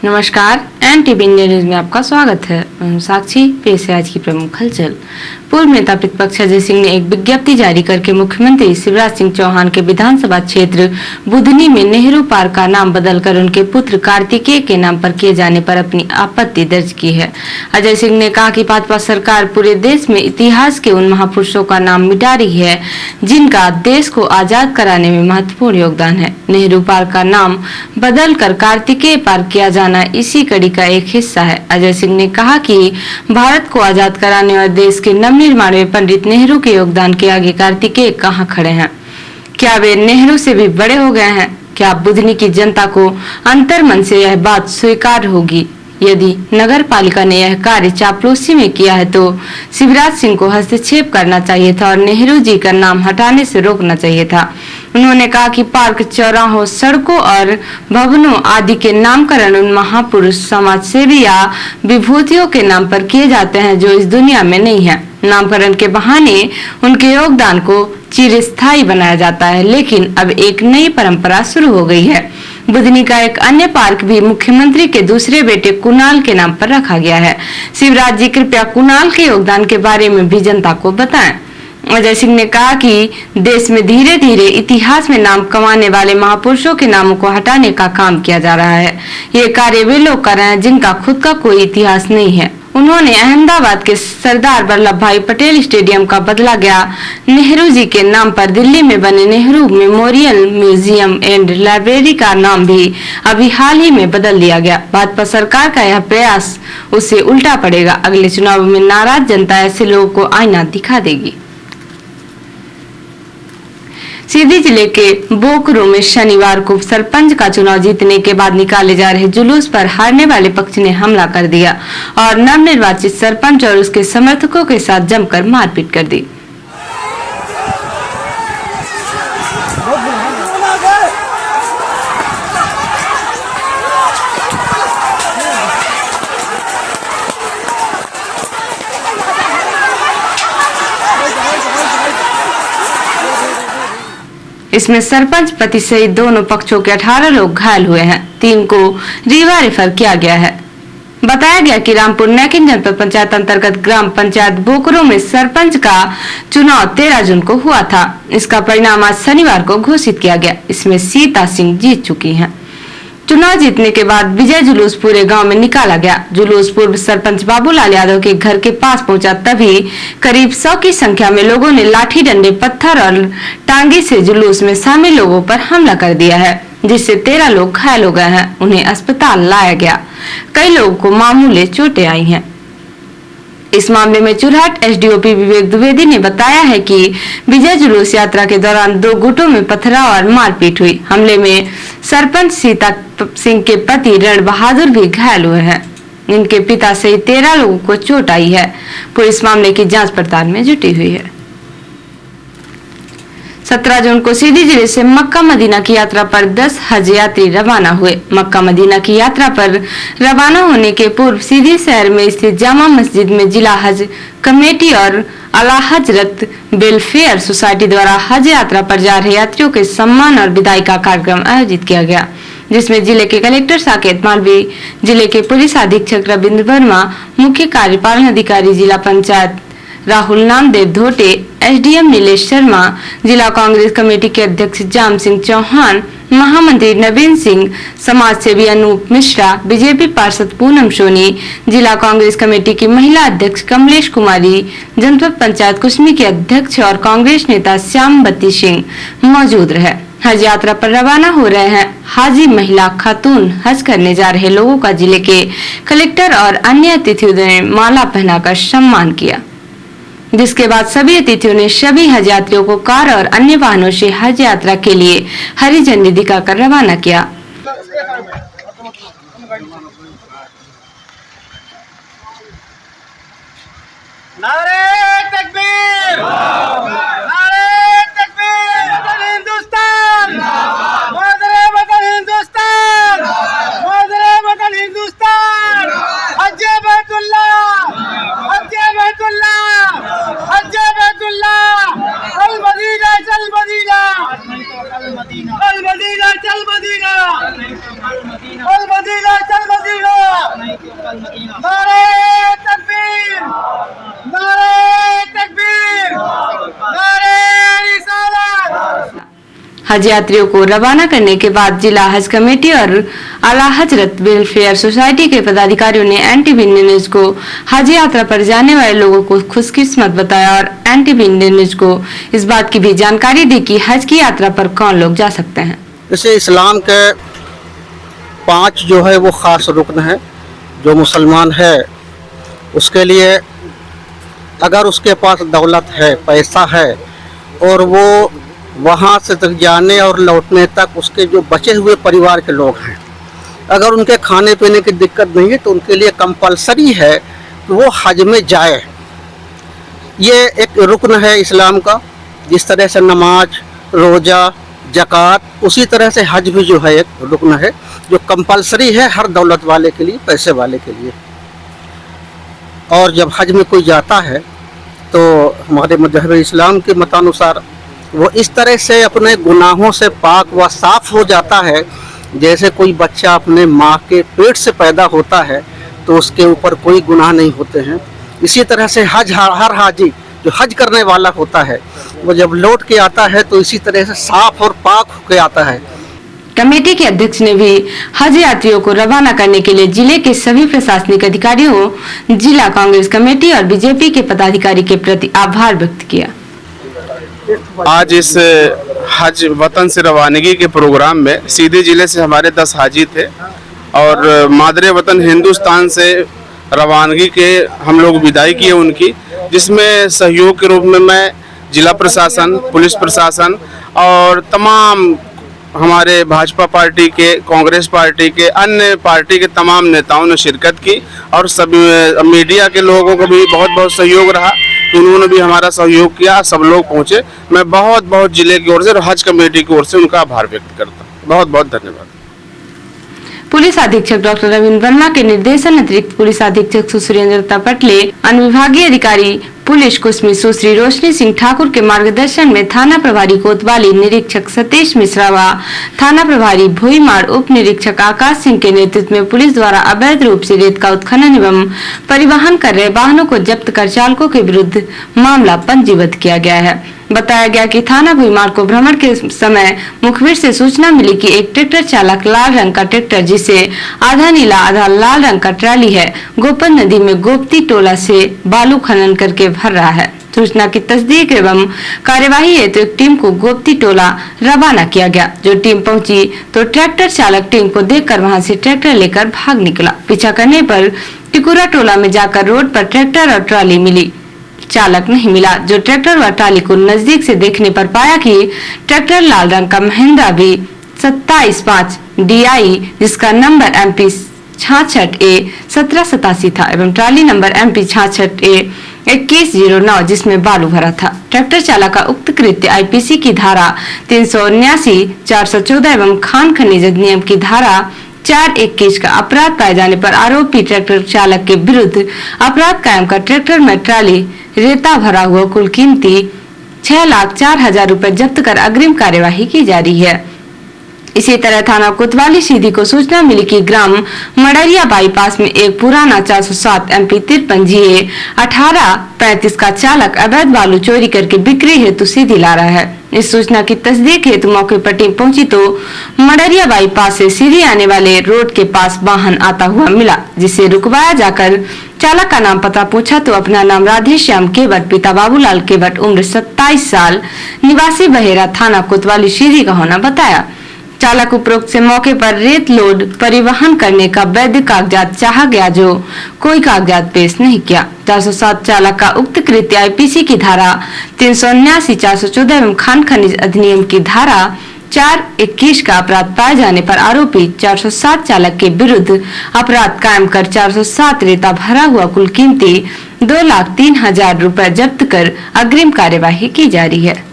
नमस्कार, NTV India news में आपका स्वागत है। साक्षी पेश है आज की प्रमुख हलचल। पूर्व नेता प्रतिपक्ष अजय सिंह ने एक विज्ञप्ति जारी करके मुख्यमंत्री शिवराज सिंह चौहान के विधानसभा क्षेत्र बुधनी में नेहरू पार्क का नाम बदलकर उनके पुत्र कार्तिकेय के नाम पर किए जाने पर अपनी आपत्ति दर्ज की है। अजय सिंह ने कहा कि भाजपा सरकार पूरे देश में इतिहास के उन महापुरुषों का नाम मिटा रही है जिनका देश को आजाद कराने में महत्वपूर्ण योगदान है। नेहरू पार्क का नाम बदल कर कार्तिकेय पार्क किया जाना इसी कड़ी का एक हिस्सा है। अजय सिंह ने कहा कि भारत को आजाद कराने और देश के नवनिर्माण में पंडित नेहरू के योगदान के आगे कार्तिकेय कहां खड़े हैं? क्या वे नेहरू से भी बड़े हो गए हैं? क्या बुधनी की जनता को अंतर्मन से यह बात स्वीकार होगी? यदि नगर पालिका ने यह कार्य चापलूसी में किया है तो शिवराज सिंह को हस्तक्षेप करना चाहिए था और नेहरू जी का नाम हटाने से रोकना चाहिए था। उन्होंने कहा कि पार्क, चौराहों, सड़कों और भवनों आदि के नामकरण उन महापुरुष, समाजसेवी या विभूतियों के नाम पर किए जाते हैं जो इस दुनिया में नहीं है। नामकरण के बहाने उनके योगदान को चिरस्थायी बनाया जाता है, लेकिन अब एक नई परंपरा शुरू हो गई है। बुधनी का एक अन्य पार्क भी मुख्यमंत्री के दूसरे बेटे कुणाल के नाम पर रखा गया है। शिवराज जी कृपया कुणाल के योगदान के बारे में भी जनता को बताएं। अजय सिंह ने कहा कि देश में धीरे धीरे इतिहास में नाम कमाने वाले महापुरुषों के नामों को हटाने का काम किया जा रहा है। ये कार्य वे लोग कर रहे हैं जिनका खुद का कोई इतिहास नहीं है। उन्होंने अहमदाबाद के सरदार वल्लभ भाई पटेल स्टेडियम का बदला गया नेहरू जी के नाम पर दिल्ली में बने Nehru memorial museum and library का नाम भी अभी हाल ही में बदल दिया गया। भाजपा सरकार का यह प्रयास उससे उल्टा पड़ेगा। अगले चुनाव में नाराज जनता ऐसे लोगों को आईना दिखा देगी। सीधी जिले के बोकरो में शनिवार को सरपंच का चुनाव जीतने के बाद निकाले जा रहे जुलूस पर हारने वाले पक्ष ने हमला कर दिया और नवनिर्वाचित सरपंच और उसके समर्थकों के साथ जमकर मारपीट कर दी। इसमें सरपंच पति सहित दोनों पक्षों के 18 लोग घायल हुए हैं। 3 को रीवा रेफर किया गया है। बताया गया कि रामपुर नैकिन जनपद पंचायत अंतर्गत ग्राम पंचायत बोकरो में सरपंच का चुनाव 13 जून को हुआ था। इसका परिणाम आज शनिवार को घोषित किया गया। इसमें सीता सिंह जीत चुकी हैं। चुनाव जीतने के बाद विजय जुलूस पूरे गांव में निकाला गया। जुलूस पूर्व सरपंच बाबूलाल यादव के घर के पास पहुंचा, तभी करीब 100 की संख्या में लोगों ने लाठी, डंडे, पत्थर और टांगी से जुलूस में शामिल लोगों पर हमला कर दिया है, जिससे 13 लोग घायल हो गए हैं। उन्हें अस्पताल लाया गया। कई लोगों को मामूली चोटें आई हैं। इस मामले में चुरहट एसडीओपी विवेक द्विवेदी ने बताया है कि विजय जुलूस यात्रा के दौरान 2 गुटों में पथराव और मारपीट हुई। हमले में सरपंच सीता सिंह के पति रण बहादुर भी घायल हुए हैं। इनके पिता सहित 13 लोगों को चोट आई है। पुलिस मामले की जांच पड़ताल में जुटी हुई है। 17 जून को सीधी जिले से मक्का मदीना की यात्रा पर 10 हज यात्री रवाना हुए। मक्का मदीना की यात्रा पर रवाना होने के पूर्व सीधी शहर में स्थित जामा मस्जिद में जिला हज कमेटी और आला हजरत वेलफेयर सोसाइटी द्वारा हज यात्रा पर जा रहे यात्रियों के सम्मान और विदाई का कार्यक्रम आयोजित किया गया, जिसमें जिले के कलेक्टर साकेत मालवी, जिले के पुलिस अधीक्षक रविंद्र वर्मा, मुख्य कार्यपालन अधिकारी जिला पंचायत राहुल नामदेव धोटे, एसडीएम नीलेश शर्मा, जिला कांग्रेस कमेटी के अध्यक्ष जाम सिंह चौहान, महामंत्री नवीन सिंह, समाज सेवी अनूप मिश्रा, बीजेपी पार्षद पूनम सोनी, जिला कांग्रेस कमेटी की महिला अध्यक्ष कमलेश कुमारी, जनपद पंचायत कुसमी के अध्यक्ष और कांग्रेस नेता श्यामबती सिंह मौजूद रहे। हज यात्रा पर रवाना हो रहे हैं हाजी महिला खातून हज करने जा रहे लोगों का जिले के कलेक्टर और अन्य अतिथियों ने माला पहनाकर सम्मान किया, जिसके बाद सभी अतिथियों ने सभी हज यात्रियों को कार और अन्य वाहनों से हज यात्रा के लिए हरी झंडी दिखाकर रवाना किया। नारे तकबीर! नारे तकबीर! वतन हिंदुस्तान! मोदरे वतन हिंदुस्तान! मोदरे वतन हिंदुस्तान! हज्जे बैतुल्लाह! हज्जे बैतुल्लाह! हज्जे बैतुल्लाह! चल मदीना, चल मदीना! चल मदीना, चल मदीना! चल मदीना, चल मदीना! नारे तकबीर, नारे तकबीर, नारे रिसालत। हज यात्रियों को रवाना करने के बाद जिला हज कमेटी और आला हजरत वेलफेयर सोसाइटी के पदाधिकारियों ने एनटीवी न्यूज को हज यात्रा पर जाने वाले लोगों को खुशकिस्मत बताया और एनटीवी न्यूज को इस बात की भी जानकारी दी कि हज की यात्रा पर कौन लोग जा सकते हैं। जैसे इस्लाम के 5 जो है वो ख़ास रुकन है, जो मुसलमान है उसके लिए अगर उसके पास दौलत है, पैसा है और वो वहाँ से तक जाने और लौटने तक उसके जो बचे हुए परिवार के लोग हैं, अगर उनके खाने पीने की दिक्कत नहीं है तो उनके लिए कंपलसरी है कि वो हज में जाए। ये एक रुकन है इस्लाम का। जिस तरह से नमाज, रोज़ा, ज़कात, उसी तरह से हज भी जो है एक रुकन है जो कंपलसरी है हर दौलत वाले के लिए, पैसे वाले के लिए। और जब हज में कोई जाता है तो हमारे मज़हब इस्लाम के मतानुसार वो इस तरह से अपने गुनाहों से पाक व साफ़ हो जाता है जैसे कोई बच्चा अपने माँ के पेट से पैदा होता है तो उसके ऊपर कोई गुनाह नहीं होते हैं। इसी तरह से हर हाजी जो हज करने वाला होता है वो जब लौट के आता है तो इसी तरह से साफ़ और पाक होकर आता है। कमेटी के अध्यक्ष ने भी हज यात्रियों को रवाना करने के लिए जिले के सभी प्रशासनिक अधिकारियों, जिला कांग्रेस कमेटी और बीजेपी के पदाधिकारी के प्रति आभार व्यक्त किया। आज इस हज वतन से रवानगी के प्रोग्राम में सीधे जिले से हमारे 10 हाजी थे और मादरे वतन हिंदुस्तान से रवानगी के हम लोग विदाई किए उनकी, जिसमें सहयोग के रूप में मैं जिला प्रशासन, पुलिस प्रशासन और तमाम हमारे भाजपा पार्टी के, कांग्रेस पार्टी के, अन्य पार्टी के तमाम नेताओं ने शिरकत की और सभी मीडिया के लोगों को भी बहुत बहुत सहयोग रहा। तो उन्होंने भी हमारा सहयोग किया, सब लोग पहुंचे। मैं बहुत बहुत जिले की ओर से और हज कमेटी की ओर से उनका आभार व्यक्त करता हूँ। बहुत बहुत धन्यवाद। पुलिस अधीक्षक डॉक्टर रविंद्र वर्मा के निर्देशन अतिरिक्त पुलिस अधीक्षक सुरेंद्र पटले, अनुविभागीय अधिकारी पुलिस कुसमी सुश्री रोशनी सिंह ठाकुर के मार्गदर्शन में थाना प्रभारी कोतवाली निरीक्षक सतीश मिश्रा व थाना प्रभारी भोईमार उप निरीक्षक आकाश सिंह के नेतृत्व में पुलिस द्वारा अवैध रूप से रेत का उत्खनन एवं परिवहन कर रहे वाहनों को जब्त कर चालकों के विरुद्ध मामला पंजीबद्ध किया गया है। बताया गया कि थाना भुईमार को भ्रमण के समय मुखबिर से सूचना मिली कि एक ट्रैक्टर चालक लाल रंग का ट्रैक्टर जिसे आधा नीला आधा लाल रंग का ट्राली है गोपन नदी में गोपती टोला से बालू खनन करके भर रहा है। सूचना की तस्दीक एवं कार्यवाही हेतु एक टीम को गोपती टोला रवाना किया गया। जो टीम पहुंची तो ट्रैक्टर चालक टीम को देखकर वहां से ट्रैक्टर लेकर भाग निकला। पीछा करने पर टिकुरा टोला में जाकर रोड पर ट्रैक्टर और ट्राली मिली, चालक नहीं मिला। जो ट्रैक्टर व ट्राली को नजदीक से देखने पर पाया कि ट्रैक्टर लाल रंग का महिंद्रा भी 27.5 DI जिसका नंबर MP 66A 1787 था एवं ट्राली नंबर MP 66A 2109 जिसमें बालू भरा था। ट्रैक्टर चालक का उक्त कृत्य IPC की धारा 379, 414 एवं खान खनिज अधिनियम की धारा 421 का अपराध पाए जाने पर आरोपी ट्रैक्टर चालक के विरुद्ध अपराध कायम कर ट्रैक्टर में ट्राली रेता भरा हुआ कुल कीमती 6,04,000 रुपए जब्त कर अग्रिम कार्यवाही की जा रही है। इसी तरह थाना कोतवाली सीधी को सूचना मिली कि ग्राम मडरिया बाईपास में एक पुराना 407 MP 53 GA 1835 का चालक अवैध बालू चोरी करके बिक्री हेतु सीधी ला रहा है। इस सूचना की तस्दीक हेतु मौके पर टीम पहुंची तो मडरिया बाईपास से सीधी आने वाले रोड के पास वाहन आता हुआ मिला, जिसे रुकवाया जाकर चालक का नाम पता पूछा तो अपना नाम राधे श्याम केवट, पिता बाबूलाल केवट, उम्र 27 साल, निवासी बहेरा, थाना कोतवाली सीधी का होना बताया। चालक उपरोक्त से मौके पर रेत लोड परिवहन करने का वैध कागजात चाहा गया जो कोई कागजात पेश नहीं किया। 407 चालक का उक्त कृत्य IPC की धारा 379, 414 एवं खान खनिज अधिनियम की धारा 421 का अपराध पाए जाने पर आरोपी 407 चालक के विरुद्ध अपराध कायम कर 407 रेता भरा हुआ कुल कीमती 2,03,000 रुपए जब्त कर अग्रिम कार्यवाही की जा रही है।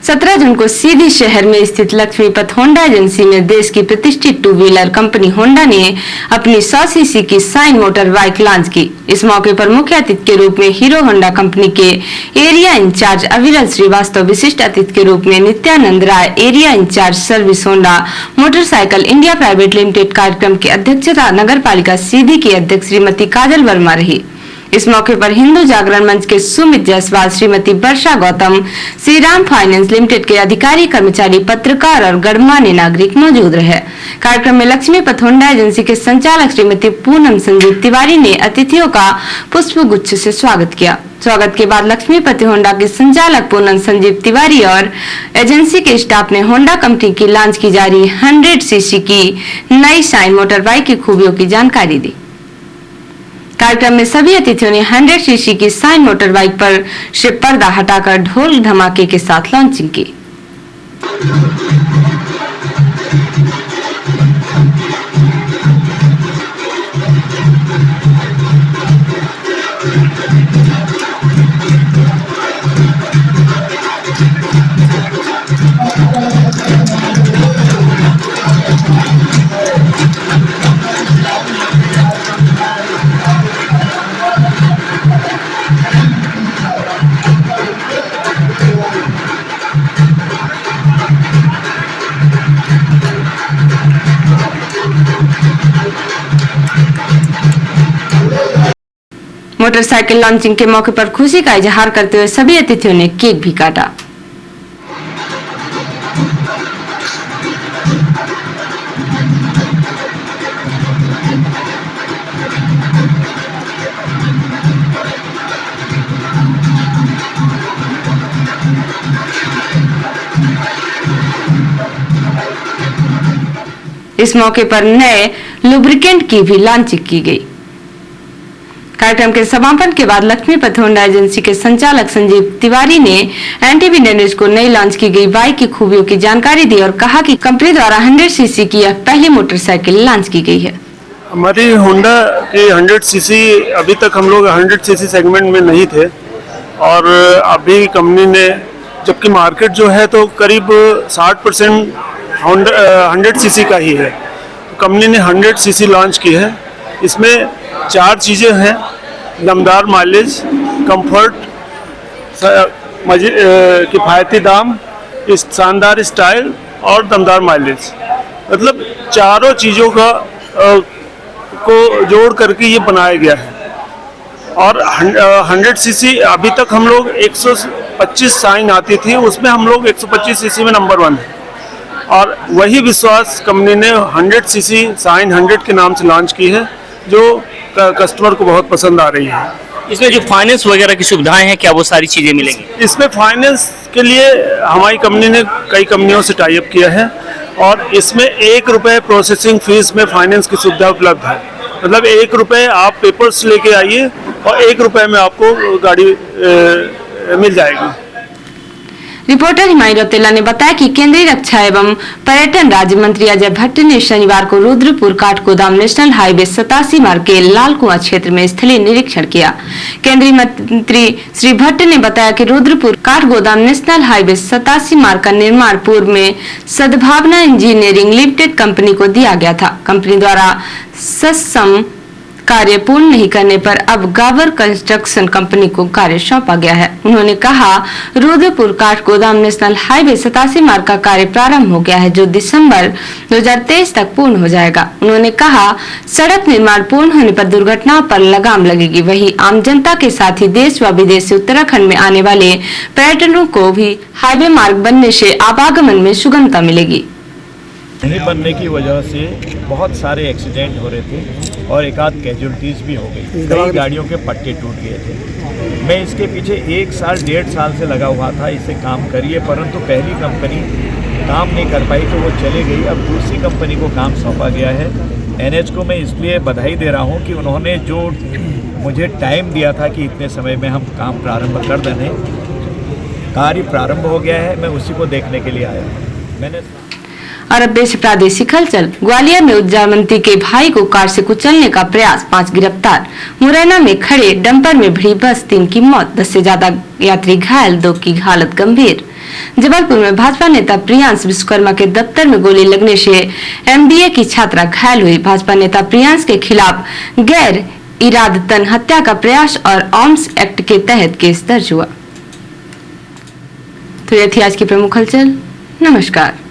17 जून को सीधी शहर में स्थित लक्ष्मीपत होंडा एजेंसी में देश की प्रतिष्ठित टू व्हीलर कंपनी होंडा ने अपनी 100 सीसी की साइन मोटर बाइक लॉन्च की। इस मौके पर मुख्य अतिथि के रूप में हीरो होंडा कंपनी के एरिया इंचार्ज अविरल श्रीवास्तव, विशिष्ट अतिथि के रूप में Nityanand Rai, area in charge service Honda motorcycle India private limited. कार्यक्रम की अध्यक्षता नगर पालिका सीधी की अध्यक्ष श्रीमती काजल वर्मा रही। इस मौके पर हिंदू जागरण मंच के सुमित जायसवाल, श्रीमती वर्षा गौतम, श्री राम फाइनेंस लिमिटेड के अधिकारी, कर्मचारी, पत्रकार और गणमान्य नागरिक मौजूद रहे। कार्यक्रम में लक्ष्मीपत होंडा एजेंसी के संचालक श्रीमती पूनम संजीव तिवारी ने अतिथियों का पुष्प गुच्छ से स्वागत किया। स्वागत के बाद लक्ष्मीपति होंडा के संचालक पूनम संजीव तिवारी और एजेंसी के स्टाफ ने होंडा कंपनी की लॉन्च की जा रही 100 सीसी की नई शाइन मोटर बाइक की खूबियों की जानकारी दी। कार्यक्रम में सभी अतिथियों ने 100 सीसी की साइन मोटर बाइक पर से पर्दा हटाकर ढोल धमाके के साथ लॉन्चिंग की। मोटरसाइकिल लॉन्चिंग के मौके पर खुशी का इजहार करते हुए सभी अतिथियों ने केक भी काटा। इस मौके पर नए लुब्रिकेंट की भी लॉन्चिंग की गई। कार्यक्रम के समापन के बाद लक्ष्मीपत होंडा एजेंसी के संचालक संजीव तिवारी ने एनटीवी न्यूज को नई लॉन्च की गई बाइक की खूबियों की जानकारी दी और कहा कि कंपनी द्वारा 100 सीसी की यह पहली मोटरसाइकिल लॉन्च की गई है। हमारी होंडा की 100 सीसी, अभी तक हम लोग 100 सीसी सेगमेंट में नहीं थे और अभी कंपनी ने, जबकि मार्केट जो है तो करीब 60% 100 सीसी का ही है, कंपनी ने 100 सीसी लॉन्च की है। इसमें 4 चीज़ें हैं: दमदार माइलेज, कंफर्ट, किफ़ायती दाम, शानदार स्टाइल और दमदार माइलेज। मतलब चारों चीज़ों का को जोड़ करके ये बनाया गया है। और 100 सीसी, अभी तक हम लोग 125 साइन आती थी, उसमें हम लोग 125 सीसी में नंबर 1 है और वही विश्वास कंपनी ने 100 सीसी साइन 100 के नाम से लॉन्च की है, जो कस्टमर को बहुत पसंद आ रही है। इसमें जो फाइनेंस वगैरह की सुविधाएं हैं, क्या वो सारी चीज़ें मिलेंगी? इसमें फाइनेंस के लिए हमारी कंपनी ने कई कंपनियों से टाई अप किया है और इसमें 1 रुपये प्रोसेसिंग फीस में फाइनेंस की सुविधा उपलब्ध है। मतलब 1 रुपये आप पेपर्स लेके आइए और 1 रुपये में आपको गाड़ी मिल जाएगी। रिपोर्टर हिमायत रौतेला ने बताया कि केंद्रीय रक्षा एवं पर्यटन राज्य मंत्री अजय भट्ट ने शनिवार को रुद्रपुर काठगोदाम नेशनल हाईवे 87 मार्ग के लाल कुआं क्षेत्र में स्थलीय निरीक्षण किया। केंद्रीय मंत्री श्री भट्ट ने बताया कि रुद्रपुर काठगोदाम नेशनल हाईवे 87 मार्ग का निर्माण पूर्व में सद्भावना इंजीनियरिंग लिमिटेड कंपनी को दिया गया था। कंपनी द्वारा सक्षम कार्य पूर्ण नहीं करने पर अब गावर कंस्ट्रक्शन कंपनी को कार्य सौंपा गया है। उन्होंने कहा, रुद्रपुर काठगोदाम नेशनल हाईवे 87 मार्ग का कार्य प्रारंभ हो गया है, जो दिसंबर 2023 तक पूर्ण हो जाएगा। उन्होंने कहा, सड़क निर्माण पूर्ण होने पर दुर्घटनाओं पर लगाम लगेगी। वहीं आम जनता के साथ ही देश व विदेश से उत्तराखंड में आने वाले पर्यटकों को भी हाईवे मार्ग बनने से आवागमन में सुगमता मिलेगी। नहीं बनने की वजह से बहुत सारे एक्सीडेंट हो रहे थे और एक आध कैजुअलिटीज़ भी हो गई। कई गाड़ियों के पट्टे टूट गए थे। मैं इसके पीछे 1 साल 1.5 साल से लगा हुआ था, इसे काम करिए, परंतु पहली कंपनी काम नहीं कर पाई तो वो चले गई। अब दूसरी कंपनी को काम सौंपा गया है। NH को मैं इसलिए बधाई दे रहा हूँ कि उन्होंने जो मुझे टाइम दिया था कि इतने समय में हम काम प्रारंभ कर दें, कार्य प्रारंभ हो गया है। मैं उसी को देखने के लिए आया हूँ। मैंने और अब देश प्रादेशिक हलचल। ग्वालियर में ऊर्जा मंत्री के भाई को कार से कुचलने का प्रयास, 5 गिरफ्तार। मुरैना में खड़े डंपर में भिड़ी बस, 3 की मौत, 10 से ज्यादा यात्री घायल, 2 की हालत गंभीर। जबलपुर में भाजपा नेता प्रियांश विश्वकर्मा के दफ्तर में गोली लगने से एमबीए की छात्रा घायल हुई। भाजपा नेता प्रियांश के खिलाफ गैर इरादतन हत्या का प्रयास और आर्म्स एक्ट के तहत केस दर्ज हुआ। तो यह थी आज की प्रमुख हलचल। नमस्कार।